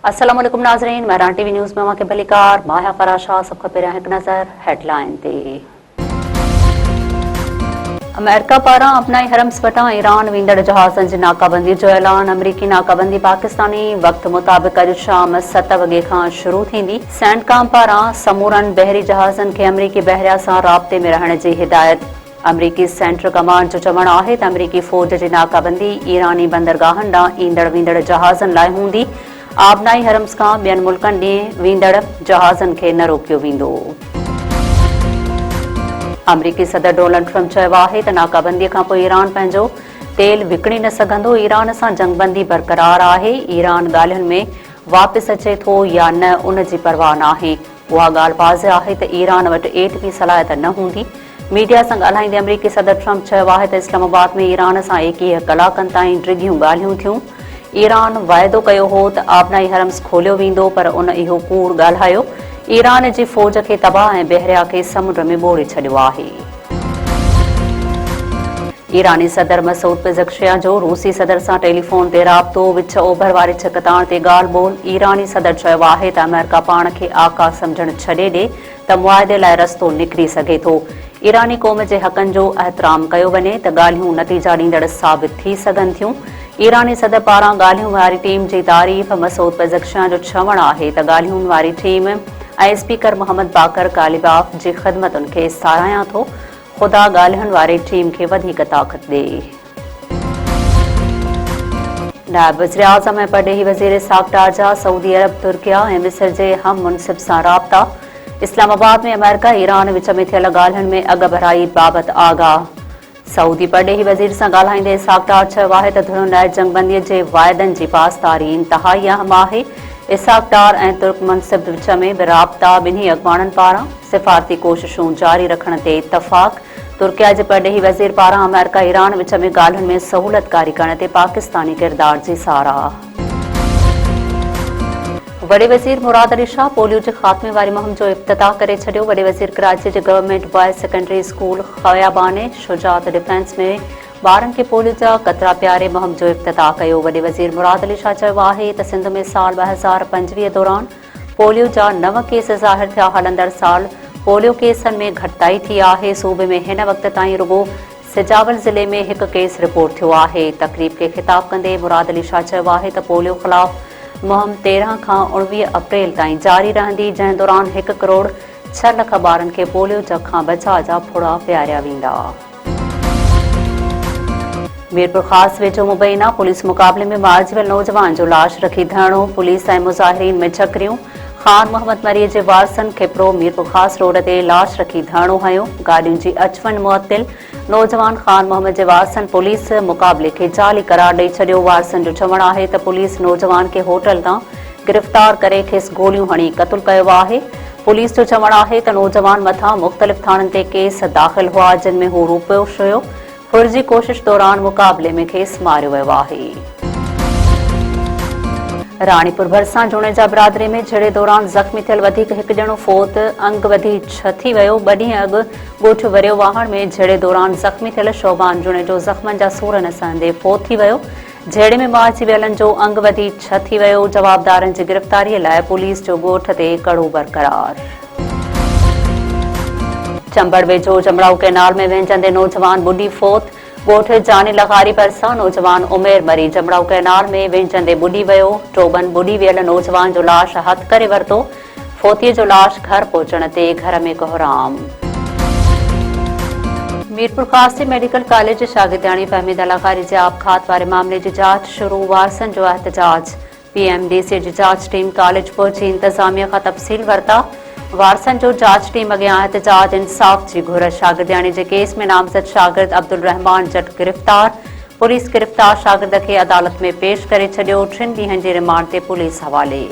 अस्सलाम वालेकुम नाज़रीन, महरान टीवी न्यूज़ में के बलिकार माया फराशा सबका पहिरियां हिकु नज़र हेडलाइन ते। अमेरिका पारां अपनाई हरम्स वटां ईरान वेंदड़ जहाज़नि जी नाकाबंदी जो ऐलान। अमरीकी नाकाबंदी पाकिस्तानी वक़्त मुताबिक़ अॼु शाम 7 वॻे खां शुरू थींदी। सेंटकॉम पारां समूरनि बहरी जहाज़नि खे अमरीकी बहरिया सां राब्ते में रहण जी हिदायत। अमरीकी सेंट्रल कमांड जो चवणु आहे त अमरीकी फ़ौज जी नाकाबंदी ईरानी बंदरगाहनि ॾांहुं ईंदड़ वेंदड़ जहाज़नि लाइ हूंदी। आबनाई हरम्स खां ॿियनि मुल्कनि ॾे वेंदड़ जहाज़नि खे न रोकियो वेंदो। अमरीकी सदर डोनाल्ड ट्रंप चयो आहे त नाकाबंदीअ खां पोइ ईरान पंहिंजो तेल विकिणी न सघंदो। ईरान सां जंगबंदी बरक़रार आहे। ईरान ॻाल्हियुनि में वापसि अचे थो या न उन जी परवाह नाहे। उहा ॻाल्हि वाज़िह आहे त ईरान वटि एटमी सलाहियत न हूंदी। मीडिया सां ॻाल्हाईंदे अमरीकी सदर ट्रंप चयो आहे त इस्लामाबाद में ईरान सां 21 कलाकनि ताईं डिघियूं ॻाल्हियूं थियूं। ईरान वाइदो कयो हो त आबनाई हरम्स खोलियो वेंदो, पर उन इहो कूड़ ॻाल्हायो। ईरान जी फ़ौज खे तबाह ऐं बहरिया खे समुंड में ॿोड़े छॾियो आहे। ईरानी सदर मसूद पेज़ेश्कियान जो रूसी सदर सां टेलीफ़ोन ते राब्तो। विच ओभर वारे छिकताण ते ॻाल्हि ॿोल। ईरानी सदर चयो आहे त अमेरिका पाण खे आका सम्झणु छॾे ॾे त मुआहिदे लाइ रस्तो निकिरी सघे थो। ईरानी क़ौम जे हक़नि जो एहतराम कयो वञे त ॻाल्हियूं नतीजा ॾींदड़ साबित थी सघनि थियूं। ईरानी सदर पारां ॻाल्हियुनि वारी टीम जी तारीफ़। मसूद पेज़ेश्कियान जो चवणु आहे त ॻाल्हियुनि वारी टीम ऐं स्पीकर मोहम्मद बाकर कालिबाफ जी ख़िदमतुनि खे साराहियां थो। ख़ुदा ॻाल्हियुनि वारी टीम खे वधीक ताक़त ॾे। नायब वज़ीर आज़म ऐं परॾेही वज़ीर साख़्त जा सऊदी अरब, तुर्किया ऐं मिस्र जे हम मुनसिब सां राब्ता। इस्लामाबाद में अमेरिका ईरान विच में थियल ॻाल्हियुनि में अॻ भराई बाबति आगाह। सऊदी परॾेही वज़ीर सां ॻाल्हाईंदे साख़्त चयो आहे त धुरुनि लाइ जंगबंदीअ जे वाइदनि जी पासदारी इंतहाई अहम आहे। इसाक़ ऐं तुर्क मुनसिब विच में बि राब्ता। ॿिन्ही अॻवाननि पारां सिफ़ारती कोशिशूं जारी रखण ते इतफ़ाक़। तुर्किया जे परॾेही वज़ीर पारां अमेरिका ईरान विच में ॻाल्हियुनि में सहूलियतकारी करण ते पाकिस्तानी किरदार जी साराह। वॾे वज़ीर मुराद अली शाह पोलियो जे ख़ात्मे वारी मुहिम जो इफ़्तिताह करे छॾियो। वॾे वज़ीर कराची जे government boys secondary school Khayaban-e Shujaat defence में ॿारनि खे पोलियो जा कतरा पियारे मुहिम जो इफ़्तिताह कयो। वॾे वज़ीर मुराद अली शाह चयो आहे त सिंध में साल 2025 दौरान पोलियो जा 9 केस ज़ाहिर थिया। हलंदड़ साल पोलियो केसनि में घटिताई थी आहे। सूबे में हिन वक़्त ताईं रुगो सिजावल ज़िले में 1 केस रिपोर्ट थियो आहे। तक़रीब खे ख़िताब कंदे मुराद अली शाह चयो आहे त पोलियो ख़िलाफ़ मुहिम 13 खां 19 अप्रैल ताईं जारी रहंदी, जंहिं दौरान 1 करोड़ 6 लख ॿारनि खे पोलियो जग खां बचाव जा फुड़ा पियारिया वेंदा। मीरपुर ख़ासि वेझो मुबैना पुलिस मुक़ाबले में मारिजी वियल नौजवान जो लाश रखी धरणो। पुलिस ऐं मुज़ाहिरीन में झकरियूं। ख़ान मोहम्मद मरीअ जे वारसनि खिपरो मीरपुर ख़ासि रोड ते लाश रखी धरणो हयो। गाॾियुनि जी अचवञ मुअत्तिल। नौजवान ख़ान मोहम्मद जे वारसनि पुलिस मुक़ाबले खे जाली करार ॾेई छॾियो। वारसनि जो चवणु आहे त पुलिस नौजवान खे होटल तां गिरफ़्तार करे खेसि गोलियूं हणी क़तलु कयो आहे। पुलिस जो चवणु आहे त नौजवान मथां मुख़्तलिफ़ थाणनि ते केस दाख़िल हुआ, जिन में हू रूपोश हुयो। फुर्जी कोशिश दौरान मुक़ाबले में खेसि मारियो वियो आहे। राणीपुर भरिसां जुणेजा बिरादरी में झेड़े दौरान ज़ख़्मी थियल वधीक हिकु ॼणो फ़ौत। अंग वधी छ थी वियो। 2 ॾींहं अॻु ॻोठ वरियो वाहण में झेड़े दौरान ज़ख़्मी थियल शोभान जुणे जो ज़ख़्मनि जा सूर न सहंदे फ़ौत थी वियो। झेड़े में मारिजी वियलनि जो अंग वधी छ थी वियो। जवाबदारनि जी गिरफ़्तारीअ लाइ पुलिस जो ॻोठ ते कड़ो बरक़रार। चंबड़ वेझो जमड़ाऊ कैनाल में वहिंजंदे नौजवान ॿुॾी फ़ौत। ॻोठ जानी लखारी भरिसां नौजवान उमेर मरी जमड़ाऊ कैनाल में वहिंजंदे ॿुॾी वियो। टोबन ॿुॾी वियल नौजवान जो लाश हथ करे वरितो। फ़ौतीअ जो लाश घर पहुचण ते घर में कोहराम। मीरपुर ख़ासि मेडिकल कॉलेज शागिर्दियाणी फहमीदा लखारी जे आबखात वारे मामले जी जांच शुरू। वारसनि जो एहतजाज। PMDC जी जांच टीम कॉलेज पहुची इंतज़ामिया खां तफ़सील वरिता। वारसनि जो जांच टीम अॻियां एहतजाज इंसाफ़ जी घुर। शागिर्दियाणी जे केस में नामज़द शागिर्द अब्दुल रहमान जट गिरफ़्तार। पुलिस गिरफ़्तार शागिर्द खे अदालत में पेश करे छॾियो। 3 ॾींहनि जे रिमांड ते पुलिस हवाले।